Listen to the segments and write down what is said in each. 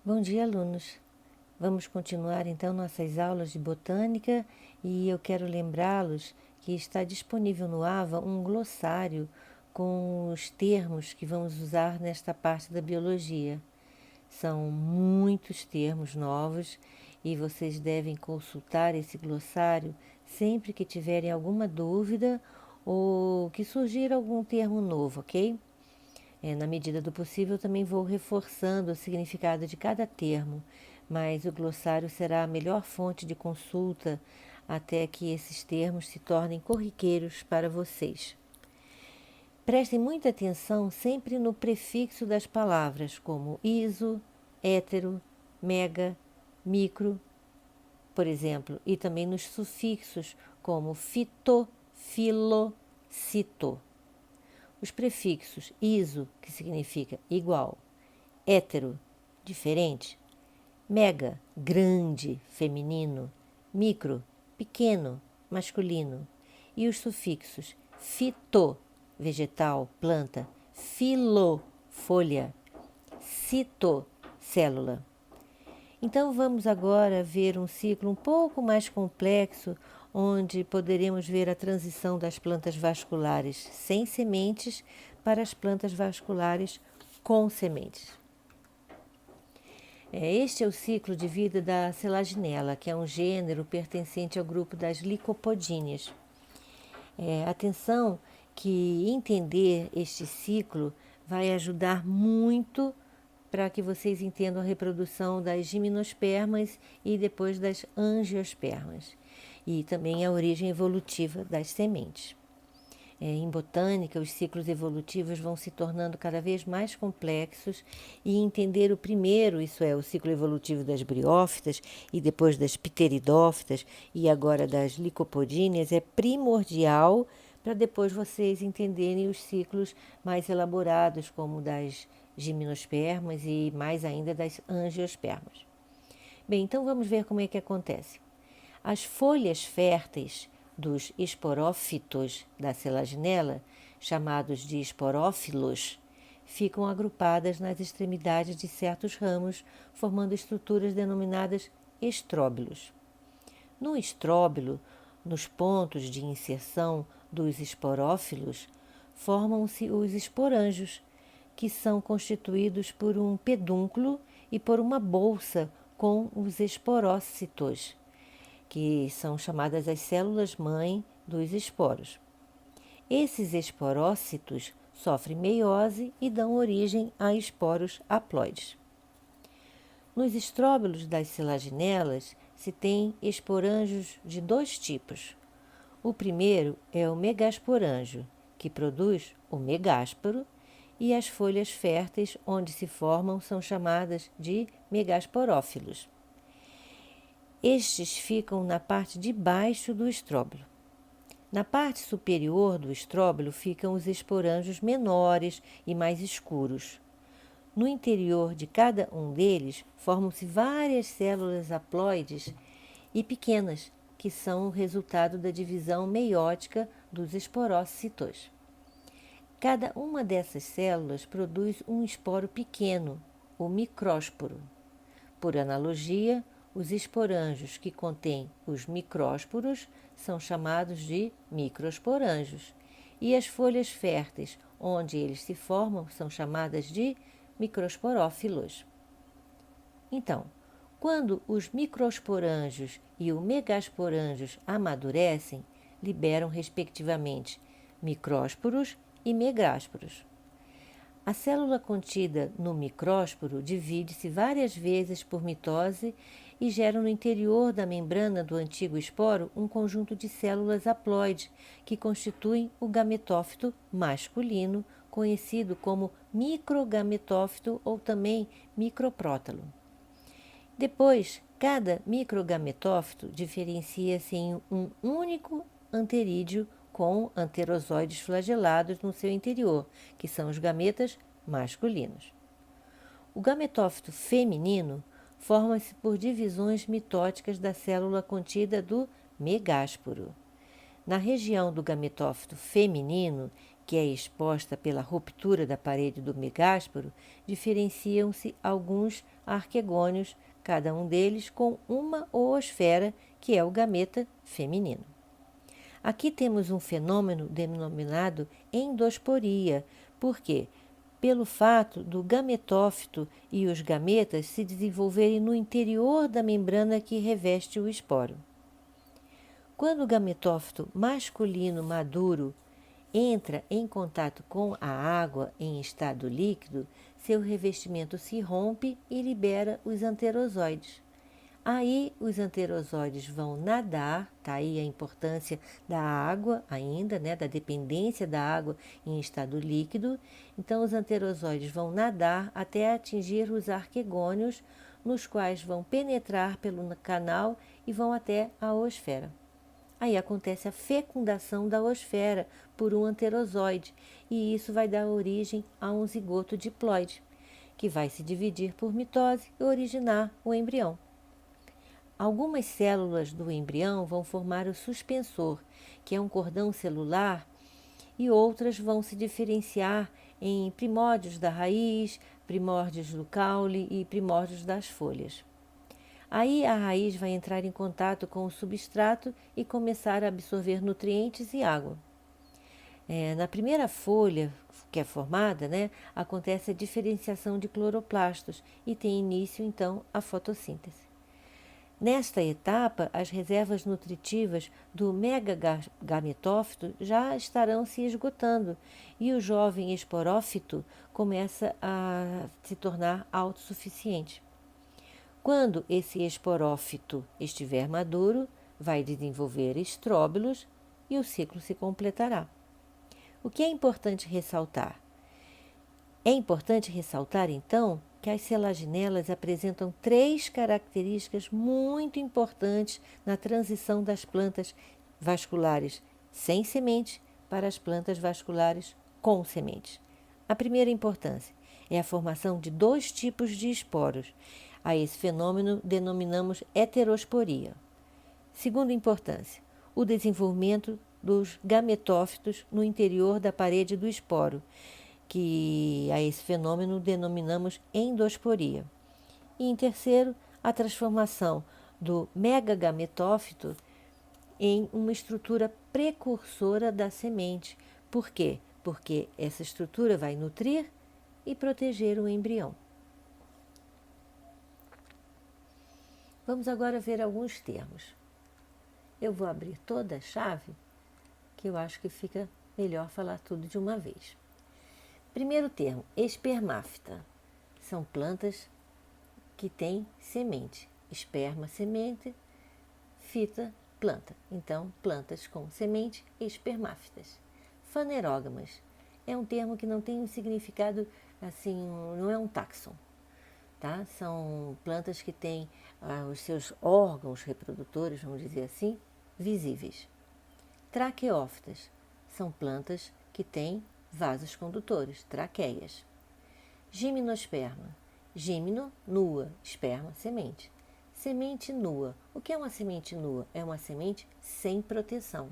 Bom dia, alunos! Vamos continuar então nossas aulas de botânica e eu quero lembrá-los que está disponível no AVA um glossário com os termos que vamos usar nesta parte da biologia. São muitos termos novos e vocês devem consultar esse glossário sempre que tiverem alguma dúvida ou que surgir algum termo novo, ok? Na medida do possível, também vou reforçando o significado de cada termo, mas o glossário será a melhor fonte de consulta até que esses termos se tornem corriqueiros para vocês. Prestem muita atenção sempre no prefixo das palavras, como iso, hétero, mega, micro, por exemplo, e também nos sufixos, como fito, filo, cito. Os prefixos iso, que significa igual, hétero, diferente, mega, grande, feminino, micro, pequeno, masculino, e os sufixos fito, vegetal, planta, filo, folha, cito, célula. Então vamos agora ver um ciclo um pouco mais complexo, onde poderemos ver a transição das plantas vasculares sem sementes para as plantas vasculares com sementes. Este é o ciclo de vida da Selaginella, que é um gênero pertencente ao grupo das licopodíneas. Atenção que entender este ciclo vai ajudar muito para que vocês entendam a reprodução das gimnospermas e depois das angiospermas, e também a origem evolutiva das sementes. Em botânica, os ciclos evolutivos vão se tornando cada vez mais complexos e entender o primeiro, isso é, o ciclo evolutivo das briófitas e depois das pteridófitas e agora das licopodíneas é primordial para depois vocês entenderem os ciclos mais elaborados, como das gimnospermas e mais ainda das angiospermas. Bem, então vamos ver como é que acontece. As folhas férteis dos esporófitos da Selaginella, chamados de esporófilos, ficam agrupadas nas extremidades de certos ramos, formando estruturas denominadas estróbilos. No estróbilo, nos pontos de inserção dos esporófilos, formam-se os esporângios, que são constituídos por um pedúnculo e por uma bolsa com os esporócitos, que são chamadas as células-mãe dos esporos. Esses esporócitos sofrem meiose e dão origem a esporos haploides. Nos estróbilos das selaginelas se tem esporângios de dois tipos. O primeiro é o megasporângio, que produz o megásporo, e as folhas férteis onde se formam são chamadas de megasporófilos. Estes ficam na parte de baixo do estróbilo. Na parte superior do estróbilo ficam os esporângios menores e mais escuros. No interior de cada um deles formam-se várias células haploides e pequenas, que são o resultado da divisão meiótica dos esporócitos. Cada uma dessas células produz um esporo pequeno, o micrósporo. Por analogia, os esporângios que contêm os micrósporos são chamados de microsporângios, e as folhas férteis, onde eles se formam, são chamadas de microsporófilos. Então, quando os microsporângios e os megasporângios amadurecem, liberam respectivamente micrósporos e megásporos. A célula contida no micrósporo divide-se várias vezes por mitose e gera no interior da membrana do antigo esporo um conjunto de células haploides que constituem o gametófito masculino, conhecido como microgametófito ou também microprótalo. Depois, cada microgametófito diferencia-se em um único anterídeo com anterozoides flagelados no seu interior, que são os gametas masculinos. O gametófito feminino forma-se por divisões mitóticas da célula contida do megásporo. Na região do gametófito feminino, que é exposta pela ruptura da parede do megásporo, diferenciam-se alguns arquegônios, cada um deles com uma oosfera, que é o gameta feminino. Aqui temos um fenômeno denominado endosporia, porque pelo fato do gametófito e os gametas se desenvolverem no interior da membrana que reveste o esporo. Quando o gametófito masculino maduro entra em contato com a água em estado líquido, seu revestimento se rompe e libera os anterozoides. Aí os anterozoides vão nadar, tá aí a importância da água ainda, né, da dependência da água em estado líquido. Então os anterozoides vão nadar até atingir os arquegônios, nos quais vão penetrar pelo canal e vão até a oosfera. Aí acontece a fecundação da oosfera por um anterozoide, e isso vai dar origem a um zigoto diploide, que vai se dividir por mitose e originar o embrião. Algumas células do embrião vão formar o suspensor, que é um cordão celular, e outras vão se diferenciar em primórdios da raiz, primórdios do caule e primórdios das folhas. Aí a raiz vai entrar em contato com o substrato e começar a absorver nutrientes e água. Na primeira folha que é formada, né, acontece a diferenciação de cloroplastos e tem início então a fotossíntese. Nesta etapa, as reservas nutritivas do megagametófito já estarão se esgotando e o jovem esporófito começa a se tornar autossuficiente. Quando esse esporófito estiver maduro, vai desenvolver estróbilos e o ciclo se completará. O que é importante ressaltar? É importante ressaltar, então, que as selaginelas apresentam 3 características muito importantes na transição das plantas vasculares sem semente para as plantas vasculares com sementes. A primeira importância é a formação de 2 tipos de esporos. A esse fenômeno denominamos heterosporia. Segunda importância, o desenvolvimento dos gametófitos no interior da parede do esporo, que a esse fenômeno denominamos endosporia. E em terceiro, a transformação do megagametófito em uma estrutura precursora da semente. Por quê? Porque essa estrutura vai nutrir e proteger o embrião. Vamos agora ver alguns termos. Eu vou abrir toda a chave, que eu acho que fica melhor falar tudo de uma vez. Primeiro termo, espermáfita. São plantas que têm semente. Esperma, semente, fita, planta. Então, plantas com semente, espermáfitas. Fanerógamas. É um termo que não tem um significado, assim, não é um táxon. Tá? São plantas que têm os seus órgãos reprodutores, vamos dizer assim, visíveis. Traqueófitas são plantas que têm vasos condutores, traqueias. Gimnosperma. Gimno, nua, esperma, semente. Semente nua. O que é uma semente nua? É uma semente sem proteção.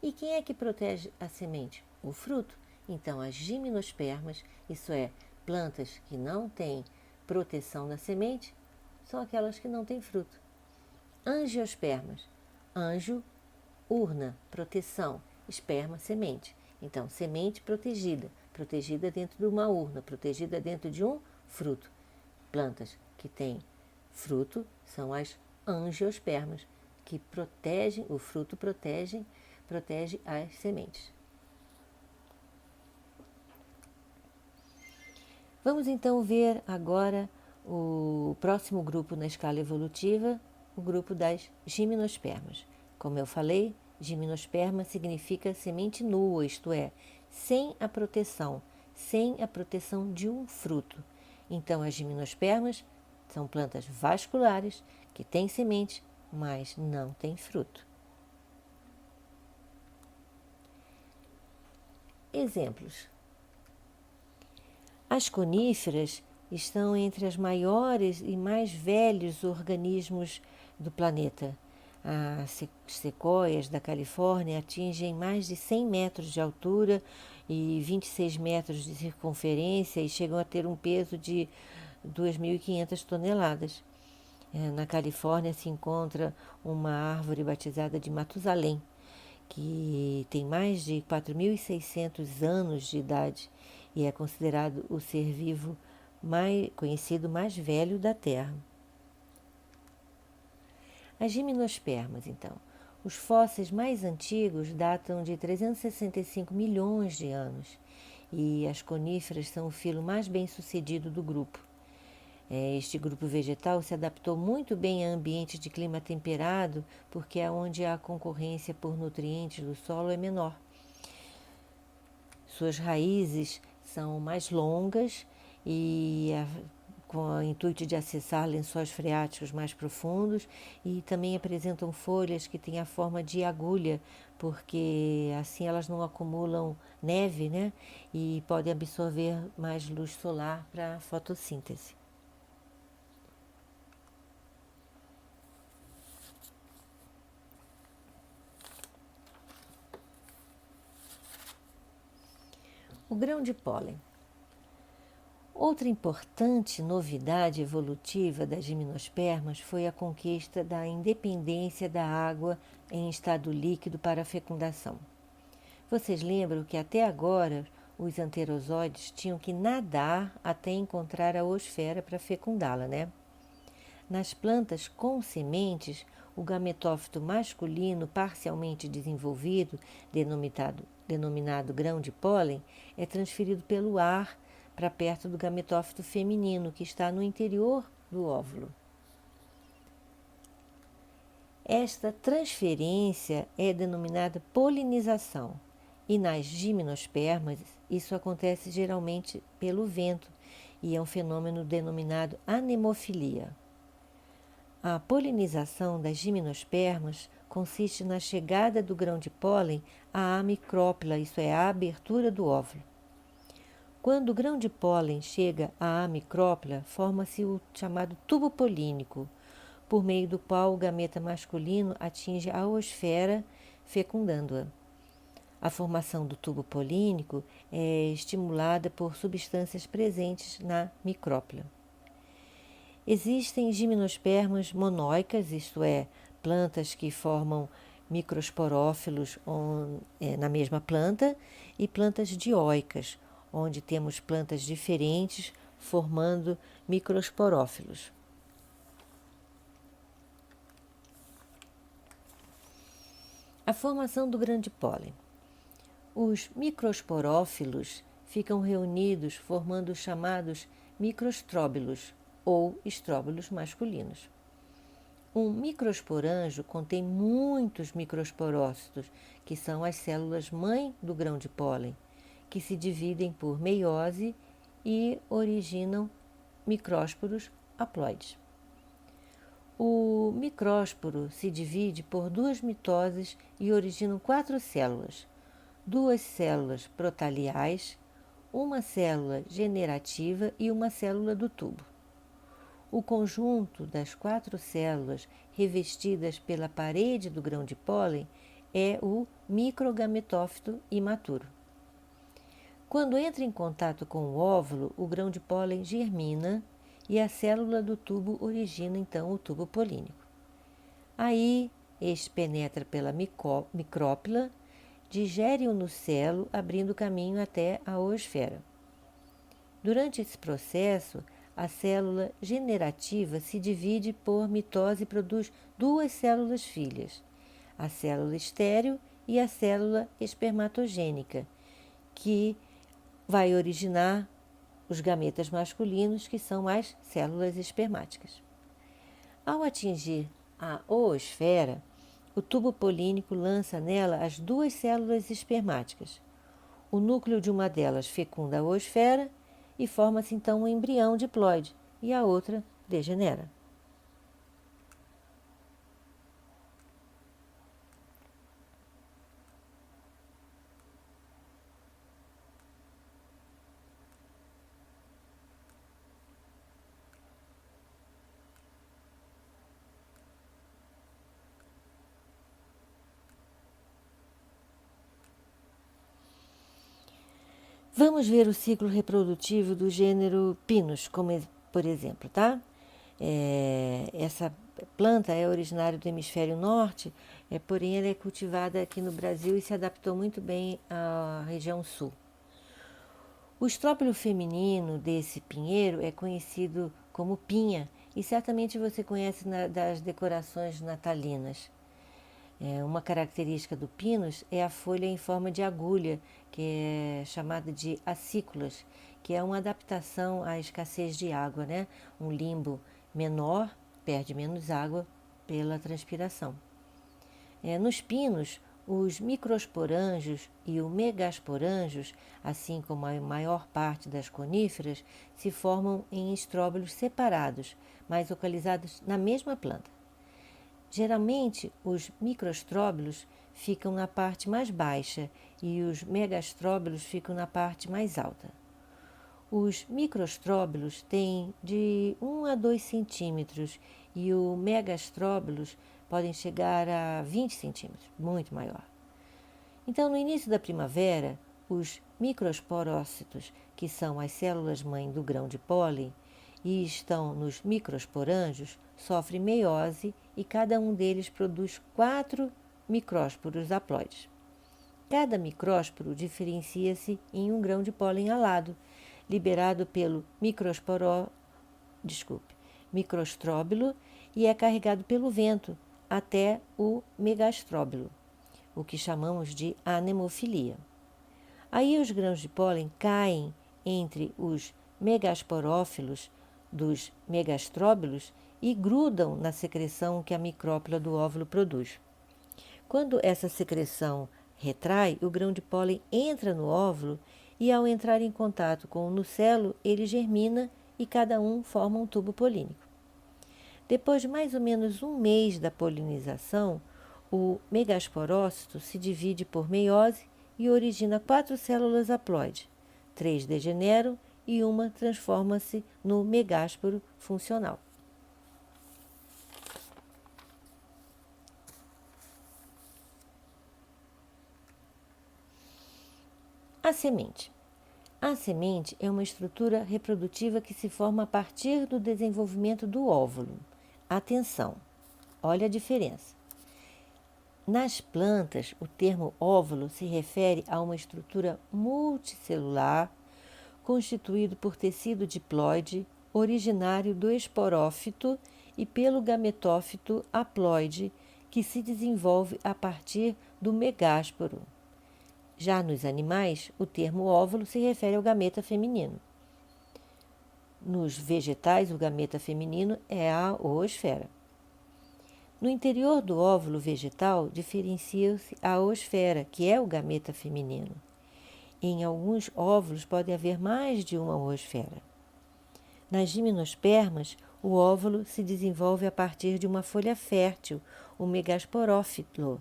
E quem é que protege a semente? O fruto. Então, as gimnospermas, isso é, plantas que não têm proteção da semente, são aquelas que não têm fruto. Angiospermas. Anjo, urna, proteção. Esperma, semente. Então, semente protegida, protegida dentro de uma urna, protegida dentro de um fruto. Plantas que têm fruto são as angiospermas, que protegem, o fruto protege as sementes. Vamos então ver agora o próximo grupo na escala evolutiva, o grupo das gimnospermas. Como eu falei, gimnosperma significa semente nua, isto é, sem a proteção de um fruto. Então, as gimnospermas são plantas vasculares que têm semente, mas não têm fruto. Exemplos. As coníferas estão entre as maiores e mais velhos organismos do planeta. As sequoias da Califórnia atingem mais de 100 metros de altura e 26 metros de circunferência e chegam a ter um peso de 2.500 toneladas. Na Califórnia se encontra uma árvore batizada de Matusalém, que tem mais de 4.600 anos de idade e é considerado o ser vivo conhecido mais velho da Terra. As gimnospermas, então. Os fósseis mais antigos datam de 365 milhões de anos e as coníferas são o filo mais bem sucedido do grupo. Este grupo vegetal se adaptou muito bem a ambientes de clima temperado, porque é onde a concorrência por nutrientes do solo é menor. Suas raízes são mais longas e com o intuito de acessar lençóis freáticos mais profundos, e também apresentam folhas que têm a forma de agulha, porque assim elas não acumulam neve, né? E podem absorver mais luz solar para a fotossíntese. O grão de pólen. Outra importante novidade evolutiva das gimnospermas foi a conquista da independência da água em estado líquido para a fecundação. Vocês lembram que até agora os anterozoides tinham que nadar até encontrar a oosfera para fecundá-la, né? Nas plantas com sementes, o gametófito masculino parcialmente desenvolvido, denominado grão de pólen, é transferido pelo ar para perto do gametófito feminino, que está no interior do óvulo. Esta transferência é denominada polinização, e nas gimnospermas isso acontece geralmente pelo vento, e é um fenômeno denominado anemofilia. A polinização das gimnospermas consiste na chegada do grão de pólen à amicrópila, isso é, a abertura do óvulo. Quando o grão de pólen chega à amicrópila, forma-se o chamado tubo polínico, por meio do qual o gameta masculino atinge a oosfera, fecundando-a. A formação do tubo polínico é estimulada por substâncias presentes na micrópila. Existem gimnospermas monóicas, isto é, plantas que formam microsporófilos na mesma planta, e plantas dioicas, onde temos plantas diferentes formando microsporófilos. A formação do grão de pólen. Os microsporófilos ficam reunidos formando os chamados microstróbilos ou estróbilos masculinos. Um microsporanjo contém muitos microsporócitos, que são as células-mãe do grão de pólen, que se dividem por meiose e originam micrósporos haploides. O micrósporo se divide por duas mitoses e originam 4 células, 2 células protaliais, uma célula generativa e uma célula do tubo. O conjunto das 4 células revestidas pela parede do grão de pólen é o microgametófito imaturo. Quando entra em contato com o óvulo, o grão de pólen germina e a célula do tubo origina então o tubo polínico. Aí, este penetra pela micrópila, digere-o no celo, abrindo caminho até a oosfera. Durante esse processo, a célula generativa se divide por mitose e produz 2 células filhas, a célula estéril e a célula espermatogênica, que vai originar os gametas masculinos, que são as células espermáticas. Ao atingir a oosfera, o tubo polínico lança nela as 2 células espermáticas. O núcleo de uma delas fecunda a oosfera e forma-se então um embrião diploide, e a outra degenera. Vamos ver o ciclo reprodutivo do gênero Pinus, por exemplo, tá? Essa planta é originária do hemisfério norte, porém ela é cultivada aqui no Brasil e se adaptou muito bem à região sul. O estróbilo feminino desse pinheiro é conhecido como pinha e certamente você conhece das decorações natalinas. Uma característica do pinus é a folha em forma de agulha, que é chamada de acículas, que é uma adaptação à escassez de água, né? Um limbo menor perde menos água pela transpiração. Nos pinos, os microsporângios e o megasporângios, assim como a maior parte das coníferas, se formam em estróbilos separados, mas localizados na mesma planta. Geralmente, os microstróbilos ficam na parte mais baixa e os megastróbilos ficam na parte mais alta. Os microstróbilos têm de 1 a 2 centímetros e os megastróbilos podem chegar a 20 centímetros, muito maior. Então, no início da primavera, os microsporócitos, que são as células-mãe do grão de pólen, e estão nos microsporângios, sofrem meiose e cada um deles produz 4 micrósporos haploides. Cada micrósporo diferencia-se em um grão de pólen alado, liberado pelo microstróbilo e é carregado pelo vento até o megastróbilo, o que chamamos de anemofilia. Aí os grãos de pólen caem entre os megasporófilos dos megastróbilos e grudam na secreção que a micrópila do óvulo produz. Quando essa secreção retrai, o grão de pólen entra no óvulo e, ao entrar em contato com o nucelo, ele germina e cada um forma um tubo polínico. Depois de mais ou menos um mês da polinização, o megasporócito se divide por meiose e origina 4 células haploides. 3 degeneram e uma transforma-se no megásporo funcional. A semente. A semente é uma estrutura reprodutiva que se forma a partir do desenvolvimento do óvulo. Atenção, olha a diferença. Nas plantas, o termo óvulo se refere a uma estrutura multicelular constituído por tecido diploide originário do esporófito e pelo gametófito haploide que se desenvolve a partir do megásporo. Já nos animais, o termo óvulo se refere ao gameta feminino. Nos vegetais, o gameta feminino é a oosfera. No interior do óvulo vegetal, diferencia-se a oosfera, que é o gameta feminino. Em alguns óvulos pode haver mais de uma oosfera. Nas gimnospermas, o óvulo se desenvolve a partir de uma folha fértil, o megasporófilo,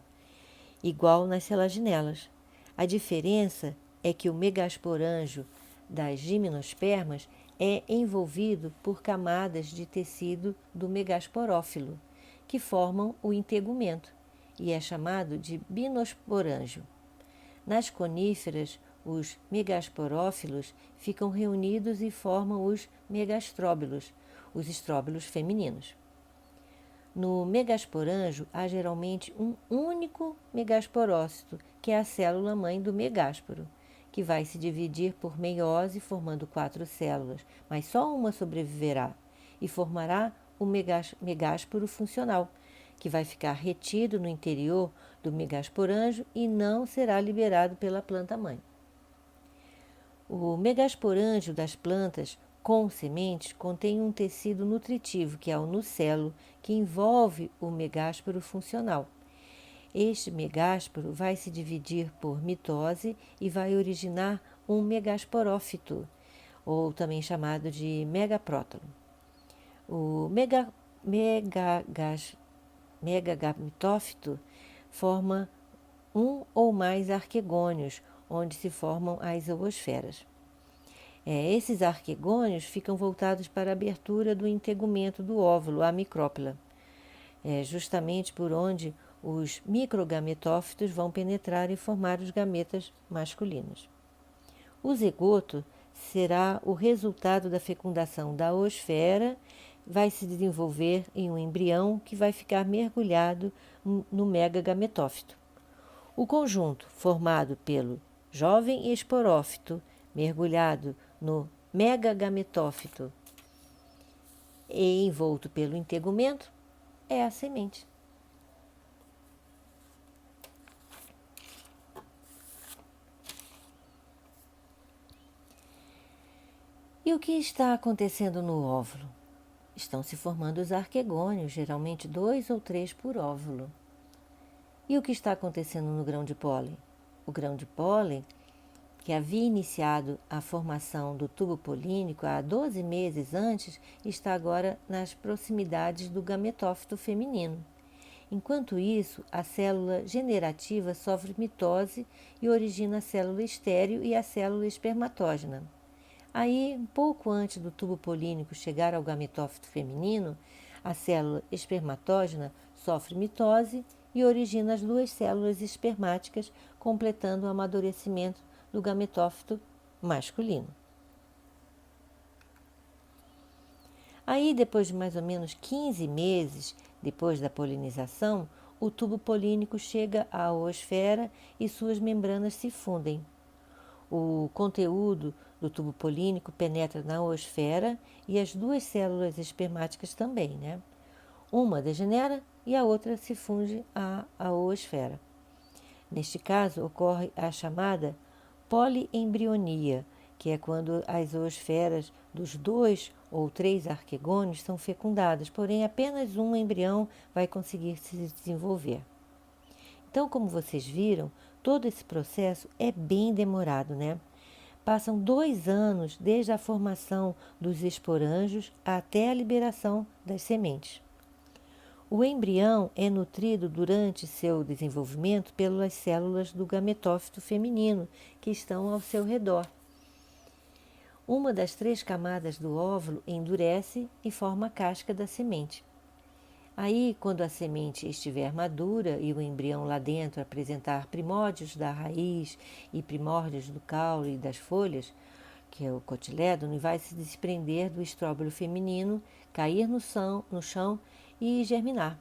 igual nas selaginelas. A diferença é que o megasporângio das gimnospermas é envolvido por camadas de tecido do megasporófilo, que formam o integumento, e é chamado de binosporângio. Nas coníferas, os megasporófilos ficam reunidos e formam os megastróbilos, os estróbilos femininos. No megasporângio há geralmente um único megasporócito, que é a célula-mãe do megásporo, que vai se dividir por meiose, formando 4 células, mas só uma sobreviverá e formará o megásporo funcional, que vai ficar retido no interior do megasporângio e não será liberado pela planta-mãe. O megasporângio das plantas com sementes contém um tecido nutritivo, que é o nucelo, que envolve o megásporo funcional. Este megásporo vai se dividir por mitose e vai originar um megasporófito, ou também chamado de megaprótalo. O megagametófito forma um ou mais arquegônios, onde se formam as zoosferas. Esses arquegônios ficam voltados para a abertura do integumento do óvulo, a micrópila, justamente por onde os microgametófitos vão penetrar e formar os gametas masculinos. O zigoto será o resultado da fecundação da oosfera, vai se desenvolver em um embrião que vai ficar mergulhado no megagametófito. O conjunto, formado pelo jovem esporófito mergulhado no megagametófito e envolto pelo integumento, é a semente. E o que está acontecendo no óvulo? Estão se formando os arquegônios, geralmente 2 ou 3 por óvulo. E o que está acontecendo no grão de pólen? O grão de pólen, que havia iniciado a formação do tubo polínico há 12 meses antes, está agora nas proximidades do gametófito feminino. Enquanto isso, a célula generativa sofre mitose e origina a célula estéril e a célula espermatógena. Aí, um pouco antes do tubo polínico chegar ao gametófito feminino, a célula espermatógena sofre mitose e origina as 2 células espermáticas, completando o amadurecimento do gametófito masculino. Aí, depois de mais ou menos 15 meses depois da polinização, o tubo polínico chega à oosfera e suas membranas se fundem. O conteúdo do tubo polínico penetra na oosfera e as 2 células espermáticas também, né? Uma degenera e a outra se funde à oosfera. Neste caso, ocorre a chamada poliembrionia, que é quando as oosferas dos 2 ou 3 arquegônios são fecundadas, porém apenas um embrião vai conseguir se desenvolver. Então, como vocês viram, todo esse processo é bem demorado, né? Passam 2 anos desde a formação dos esporângios até a liberação das sementes. O embrião é nutrido durante seu desenvolvimento pelas células do gametófito feminino que estão ao seu redor. Uma das 3 camadas do óvulo endurece e forma a casca da semente. Aí, quando a semente estiver madura e o embrião lá dentro apresentar primórdios da raiz e primórdios do caule e das folhas, que é o cotilédone, vai se desprender do estróbilo feminino, cair no chão e germinar.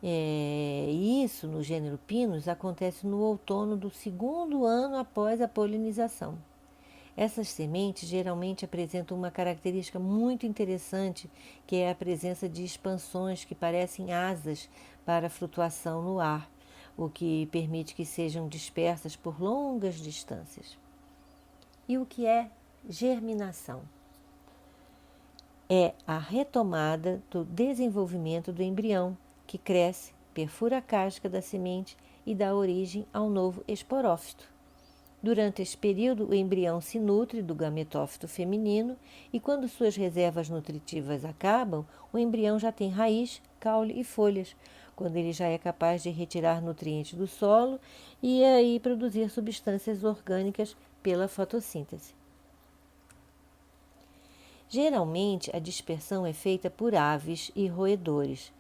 Isso, no gênero Pinus, acontece no outono do 2º ano após a polinização. Essas sementes geralmente apresentam uma característica muito interessante, que é a presença de expansões que parecem asas para flutuação no ar, o que permite que sejam dispersas por longas distâncias. E o que é germinação? É a retomada do desenvolvimento do embrião, que cresce, perfura a casca da semente e dá origem ao novo esporófito. Durante esse período, o embrião se nutre do gametófito feminino e, quando suas reservas nutritivas acabam, o embrião já tem raiz, caule e folhas, quando ele já é capaz de retirar nutrientes do solo e aí produzir substâncias orgânicas pela fotossíntese. Geralmente, a dispersão é feita por aves e roedores.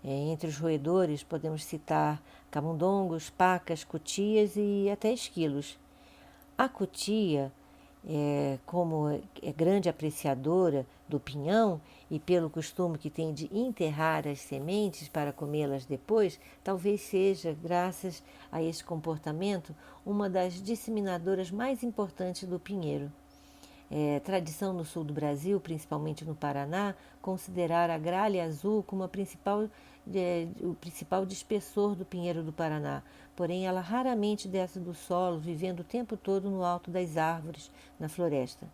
Entre os roedores, podemos citar camundongos, pacas, cutias e até esquilos. A cutia, como é grande apreciadora do pinhão e pelo costume que tem de enterrar as sementes para comê-las depois, talvez seja, graças a esse comportamento, uma das disseminadoras mais importantes do pinheiro. Tradição no sul do Brasil, principalmente no Paraná, considerar a gralha azul como o principal dispersor do pinheiro do Paraná. Porém, ela raramente desce do solo, vivendo o tempo todo no alto das árvores, na floresta.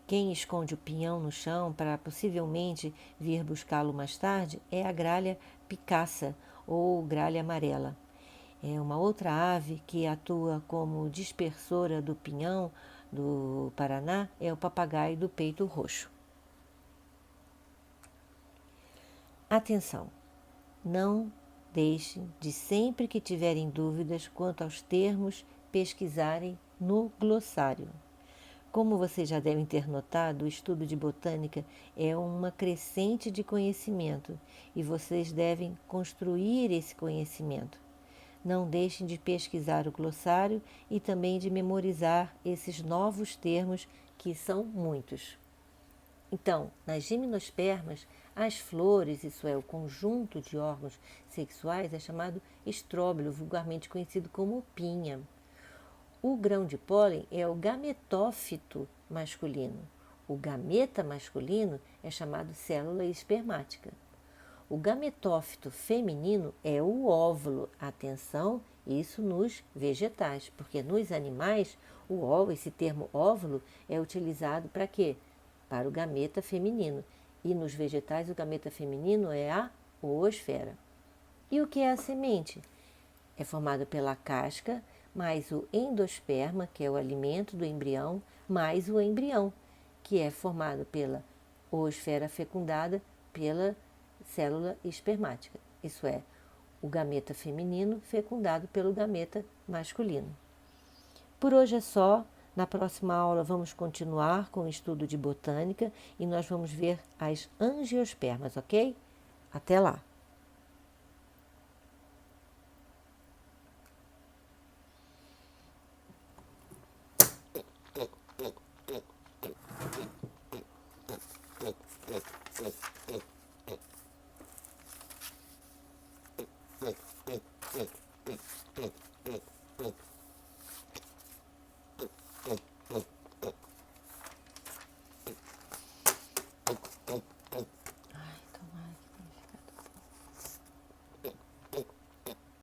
Quem esconde o pinhão no chão para possivelmente vir buscá-lo mais tarde é a gralha picaça ou gralha amarela. É uma outra ave que atua como dispersora do pinhão do Paraná é o papagaio do peito roxo. Atenção! Não deixem de, sempre que tiverem dúvidas quanto aos termos, pesquisarem no glossário. Como vocês já devem ter notado, o estudo de botânica é uma crescente de conhecimento e vocês devem construir esse conhecimento. Não deixem de pesquisar o glossário e também de memorizar esses novos termos, que são muitos. Então, nas gimnospermas, as flores, isso é, o conjunto de órgãos sexuais, é chamado estróbilo, vulgarmente conhecido como pinha. O grão de pólen é o gametófito masculino. O gameta masculino é chamado célula espermática. O gametófito feminino é o óvulo. Atenção, isso nos vegetais, porque nos animais, o óvulo, esse termo óvulo, é utilizado para quê? Para o gameta feminino. E nos vegetais, o gameta feminino é a oosfera. E o que é a semente? É formado pela casca, mais o endosperma, que é o alimento do embrião, mais o embrião, que é formado pela oosfera fecundada pela célula espermática. Isso é, o gameta feminino fecundado pelo gameta masculino. Por hoje é só. Na próxima aula vamos continuar com o estudo de botânica e nós vamos ver as angiospermas, ok? Até lá!